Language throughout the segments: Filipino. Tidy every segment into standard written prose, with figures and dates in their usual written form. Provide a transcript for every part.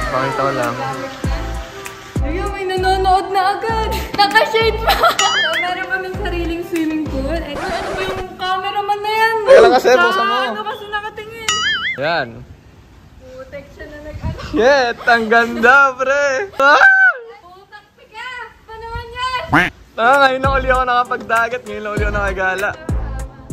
Pakita ko lang. Ayun, may nanonood na agad. Naka-shade pa. Meron kaming sariling swimming pool. Ano ba yung cameraman na yan? Teka lang kasi, buksan mo. Ano kasi nakatingin? Yan. Putek siya na nag-ano. Shit! Ang ganda, pre! Putak pika! Pa naman yan? Ngayon na uli ako nakapagdagat. Ngayon na uli ako nakagala.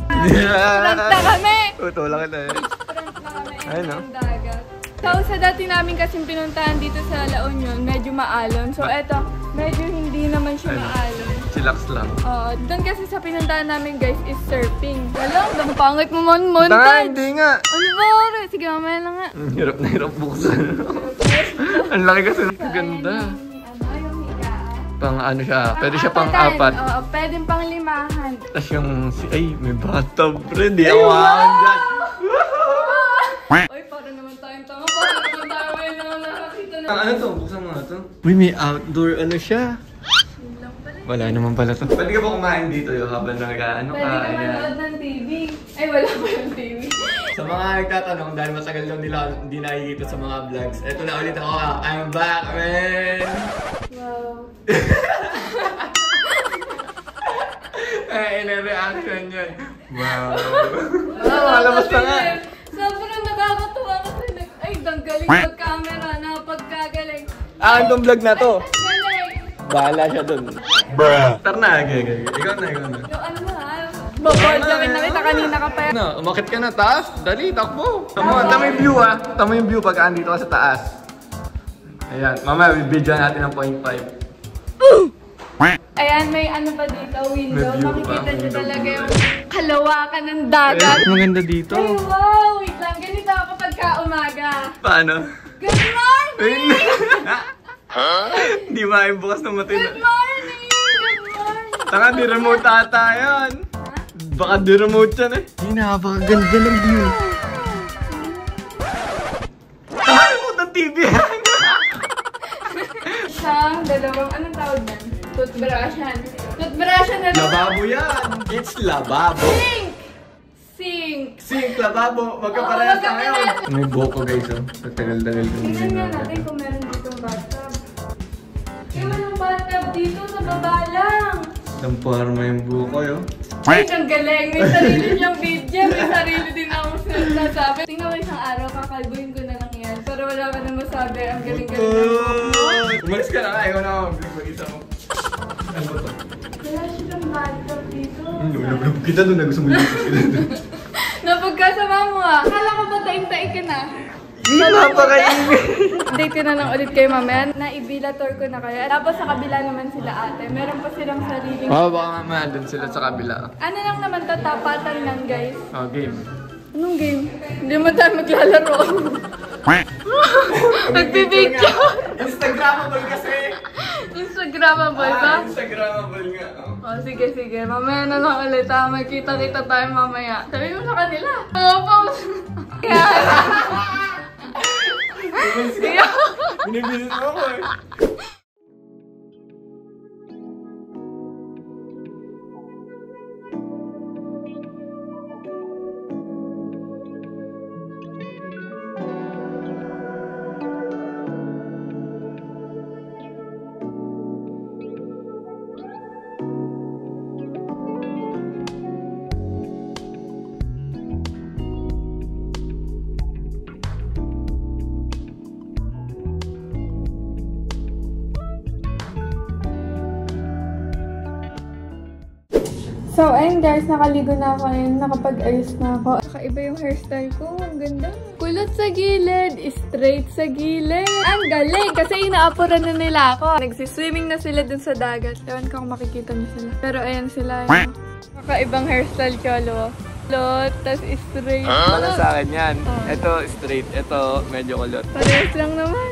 Front na kami! Tutulak kita eh. Front na kami. Ayun, no? Ang dagat. So, sa dati namin kasing pinuntahan dito sa La Union, medyo maalon. So, eto, medyo hindi naman siya maalon. Chillax lang. Oo, doon kasi sa pinuntahan namin guys is surfing. Alam, ang pangit mo man, Tanga, montage! hindi nga. Ano ba, Ore? Sige, mamaya lang nga. Hirap na hirap buksan. Ang laki kasi. Ang ganda. Yung higaan. Pang ano siya, pwede siya pang apat. Oo, pwedeng pang limahan. Tapos yung, ay, may bathtub, pre. Di ako hahan dyan. Uy, para naman tayong tama. Para naman tayo ngayon na nakakita na. Ano to? Buksan mo nga to. Uy, may outdoor ano siya. Wala naman pala to. Pwede ka ba kumain dito yung habang nag-ano ka? Pwede ka manood ng TV. Ay, wala pa yung TV. Sa mga nagtatanong, dahil matagal daw nila hindi nakikita sa mga vlogs, eto na ulit ako. I'm back, man! Wow. Ay, ina-reaction yun. Wow. Malabas na nga. Sobrang nakakatuwa kasi ay, galing mag-camera na pagkagaling. Itong vlog na to. Galing. Bahala siya dun. Bruh. Tara na, okay. Ikaw na. Yung ano mo ha? Babord kami nakita kanina ka pa. Ano, umakit ka na taas? Dali, takbo. Tama yung view ah. Tama yung view pag andito ka sa taas. Ayan, mamaya video natin ng 0.5. Ayan, may ano pa dito, window. May view Makikita pa. nyo talaga yung kalawakan ng dagat. Maganda dito. Ay, wow! Wait lang, ganito ako pagka umaga. Paano? Good morning! Hindi maibukas na mati na. Good morning! Good morning! Taka, di remote ata yan. Baka di remote yan eh. Ay, napakaganda ng view. Taka, remote ng TV yan. Isang, dalawang, anong tawag yan? Toothbrushan. Toothbrushan na lang. Lababo yan. It's lababo. Sink! Sink! Sink, lababo. Magkaparehas na ngayon. May buhok ko guys oh. Pagtagal-tagal ko. Tingnan nga natin kung meron ditong bathtub. Tingnan yung bathtub dito sa baba lang. Lamparma yung buhok ko yun. Ay, ang galing. May sarili siyang video. May sarili din ako sinasabi. Tingnan mo isang araw, kakalbuhin ko na lang yan. Pero wala ka na masabi. Ang galing-galing ng buhok mo. Umalis ka na nga. Ikaw na ako. Mag-isa mo. Ano ba ito? Wala siyang bathtub dito. Lulog kita doon na gusto mo yung kita doon. Napagkasama mo ah. Akala ko ba taing-taing ka na? Napakaingay. Update ko na lang ulit kayo mamaya. Naibila tour ko na kayo. Tapos sa kabila naman sila ate. Meron pa silang sariling... Oo, baka mamaya doon sila sa kabila. Ano lang naman to, tapatan lang guys. Oh, game. Anong game? Hindi mo tayo maglalaro. Nagbibigyo. Instagramable kasi. Instagramable ba? Instagramable nga. Oh, sige, sige. Mamaya na lang ulit ha. Magkita-kita tayo mamaya. Sabi mo sa kanila. Pause. Yan. Binibilis mo ako eh. So, ayun guys, nakaligo na ako ngayon, nakapag-ayos na ako. Kakaiba yung hairstyle ko, ang ganda. Kulot sa gilid, straight sa gilid. Ang galing, kasi inaapuran na nila ako. Nagsiswimming na sila dun sa dagat. Ewan ko kung makikita niyo sila. Pero ayan sila. Kakaibang hairstyle ko, alo. Kulot, tas straight. Wala sa akin yan. Ito straight, ito medyo kulot. Parehas lang naman.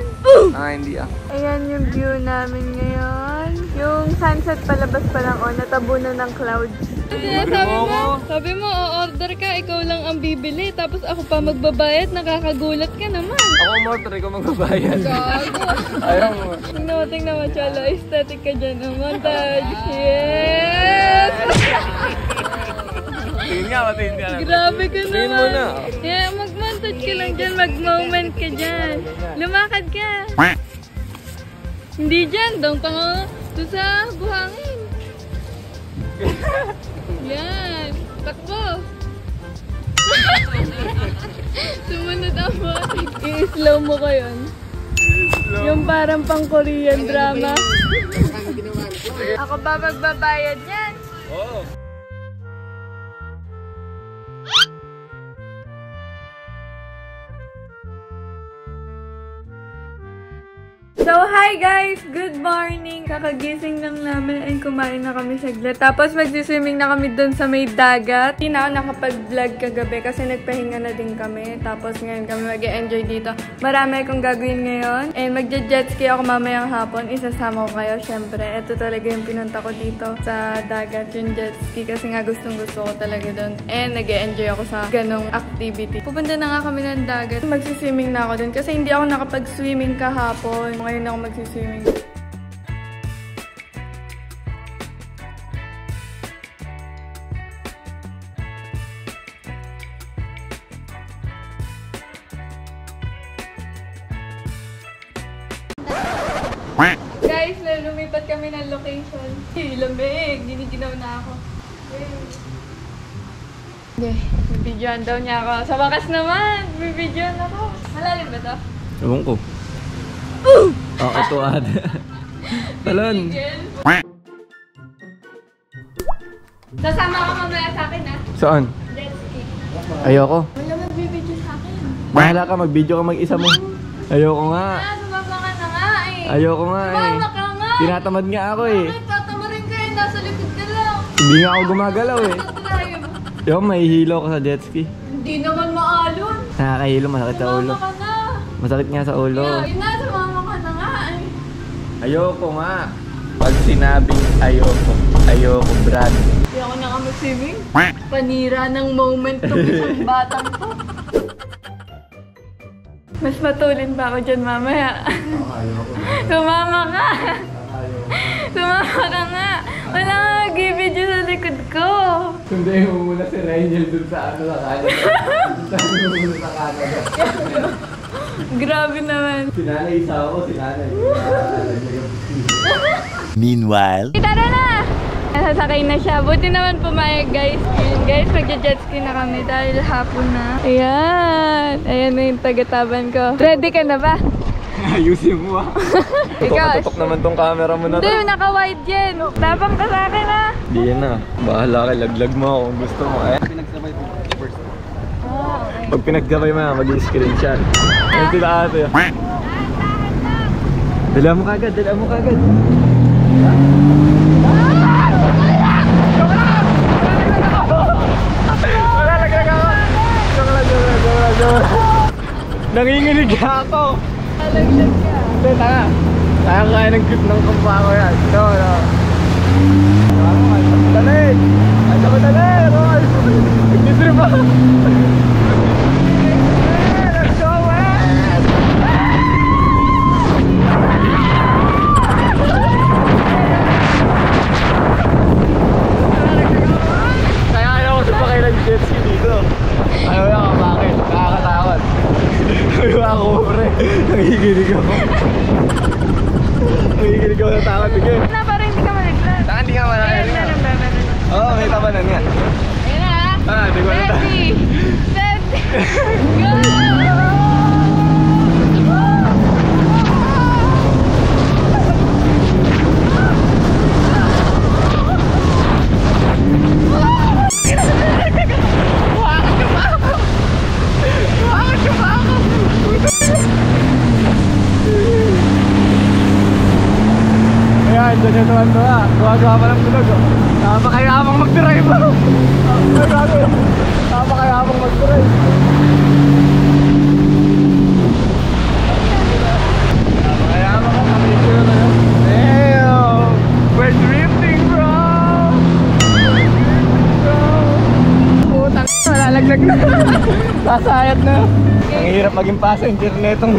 Hindi ah. Ayan yung view namin ngayon. Yung sunset palabas pa lang, natabunan ng clouds. Sabi mo, o-order ka, ikaw lang ang bibili, tapos ako pa magbabayad, nakakagulat ka naman. Ako mortar, ikaw magbabayad. Gago. Ayaw mo. Tingnan mo, Chalo, aesthetic ka dyan ng montage. Yes! Tingin nga, matingin ka lang. Grabe ka naman. Tingin mo na. Yeah, mag-montage. massage ka lang dyan, mag-moment ka dyan. Lumakad ka. Hindi dyan, doon ka nga. Doon sa buhangin. Yan. Takbo. Sumunod ang bote. I-slow mo ko yun. Yung parang pang Korean drama. Ako ba magbabayad yan? Oo. So, hi guys! Good morning! Kakagising lang namin ay kumain na kami saglit. Tapos magsiswimming na kami dun sa may dagat. Hindi na ako nakapag-vlog kagabi kasi nagpahinga na din kami. Tapos ngayon kami mag-e-enjoy dito. Marami akong gagawin ngayon. And magja-jet ski ako mamayang hapon. Isasama ko kayo, syempre. Ito talaga yung pinunta ko dito sa dagat, yung jet ski. Kasi nga gustong-gusto ko talaga dun. And nag-e-enjoy ako sa ganong activity. Pupunta na nga kami ng dagat. Magsiswimming na ako dun kasi hindi ako nakapag-swimming kahapon. Ngayon ako magsiswimming. Guys, lumipat kami ng location. Lamig, giniginaw na ako. Okay, bibidyoan daw niya ako. Sa wakas naman, bibidyoan ako. Malalim ba to? Ewan ko. Oo, ito ada. Talon. Sasama ka mamaya sa akin, ha? Saan? Jet ski. Ayoko. Wala magbibidyo sa akin. Bahala ka, mag-video ka mag-isa mo. Ayoko nga. Sumama ka na nga, eh. Ayoko nga eh. Sumama ka nga. Tinatamad nga ako eh. Bakit tatamarin ka, eh? Nasa likod ka lang. Hindi nga ako gumagalaw eh. Tatrayo mo. Yo, mahihilo ko sa jet ski. Hindi naman maalon. Nakakahilo, masakit sa ulo. Sumama ka na. Masakit nga sa ulo. Yun na, sumama ka na nga, eh. Ayoko nga. Pag sinabing ayoko, ayoko, Brad. Hindi ako nakamaswimming. Panira ng moment tong isang batang to. Mas matulin pa ako dyan mamaya. Sumama ka! Sumama ka nga! Wala nga mag-video sa likod ko. Sundayin mo muna si Rainiel dun sa ano sa Canada. Sundayin mo muna sa Canada. Grabe naman. Sinanay isa ako, sinanay. Meanwhile, Tara na! Sasakay na siya. Buti naman pumayag, guys. Ayan, guys, magja-jet ski na kami dahil hapon na. Ayan. Ayan na yung tagataban ko. Ready ka na ba? Ayusin mo ah. Ikaw. Tutok naman tong camera mo na to. Hindi, naka-wide yan. Tapang ka sa akin, ha? Hindi yan na. Bahala ka, laglag mo ako kung gusto mo. Eh. pinagsabay ko first. Oh, okay. Pag pinagsabay mo na, mag-i-screenshot. Yan sila ate. Dala mo kagad, dala mo kagad. Wala, laglag ako. Nanginginig ako. Alaglag ka. Hindi, tanga. Kaya kaya ng grip ng kumpa ko yan. No, no. Madali! Ay, madali! Roll! Nagtitrip ako! Let's go, man! Kaya ayaw ko sumakay ng jet ski dito. Ayaw ko bakit? Nakakatakot. Ayaw ako, pre. Nangiginig ako. Nangiginig ako sa takot. Sige. Na, parang hindi ka malaglag. Saan di ka malaki? Ayan na lang, bebe. Oo, may tabanan nga. Ayan na, ha? Ah, di ko na Ready, set, go! Ayan, dyan yung tuwan-tuwa. Tuwa-tuwa pa ng tulog. Napakayamang mag-drive mo. Napakayamang mag-drive. Napakayamang mag-drive. Damn! We're drifting, bro! Putang malalaglag na. Sasayat na. Ang hirap maging passenger netong.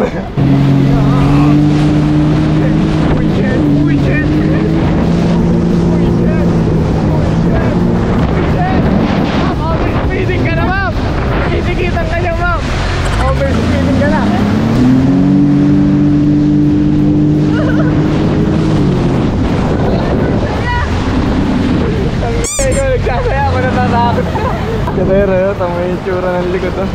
itsura ng likod oh.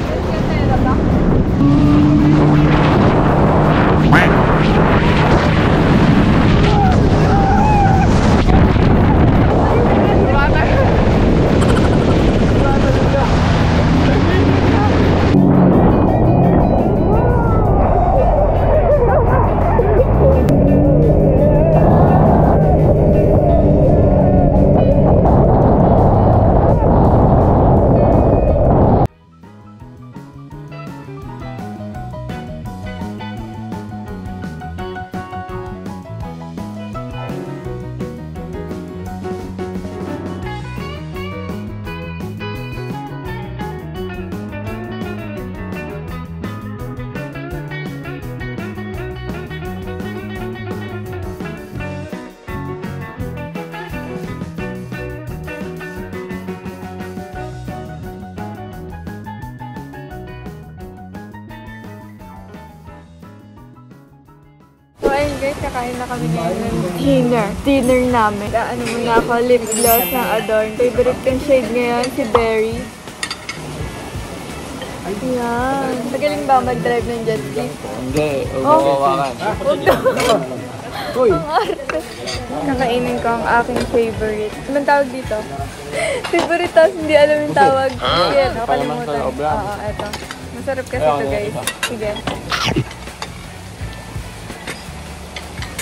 So ayun guys, kakain na kami ngayon ng dinner namin. Ano muna ako, lip gloss ng Adorn. Favorite kong shade ngayon, si Berry. Ayan. Magaling ba mag-drive ng jet ski? Hindi, umawakan. Huwag daw. Ang arte. Kakainin ko ang aking favorite. Anong tawag dito? Favorite tapos hindi alam yung tawag. Sige, nakalimutan. Oo, eto. Masarap kasi ito guys. Sige.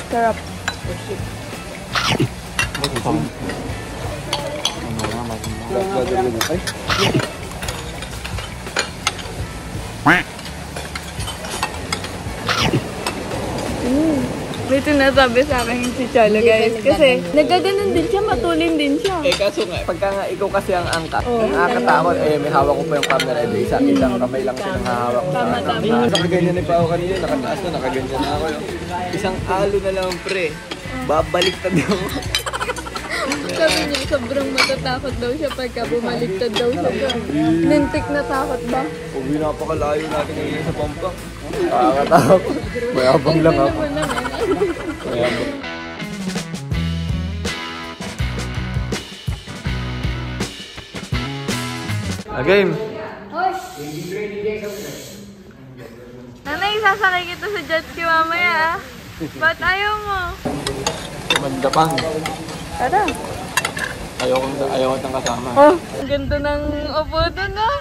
Sarap. May sinasabi sa akin si Cholo guys. Kasi nagkaganon din siya, matulin din siya. Kaso nga, pagka nga ikaw kasi ang angkat, nakakatakot, may hawak ko pa yung camera, isang kamay lang siya hawak ko. Nakaganyan na pa ako kanina, nakataas na, nakaganyan na ako. Isang alo na lang pre, babaliktad ako. Sabi niya, sobrang matatakot daw siya pagka bumaliktad daw siya doon. Nintik na takot ba? Pag napakalayo natin ngayon sa Pampang, nakakatakot. Mayabang lang ako. Mayabang. Game. Nanay, sasakay kita sa jet ski mamaya ah. Ba't ayaw mo? Mandapang. Tara. Ayaw ko nang kasama. Oh, ang ganda ng upo doon ah.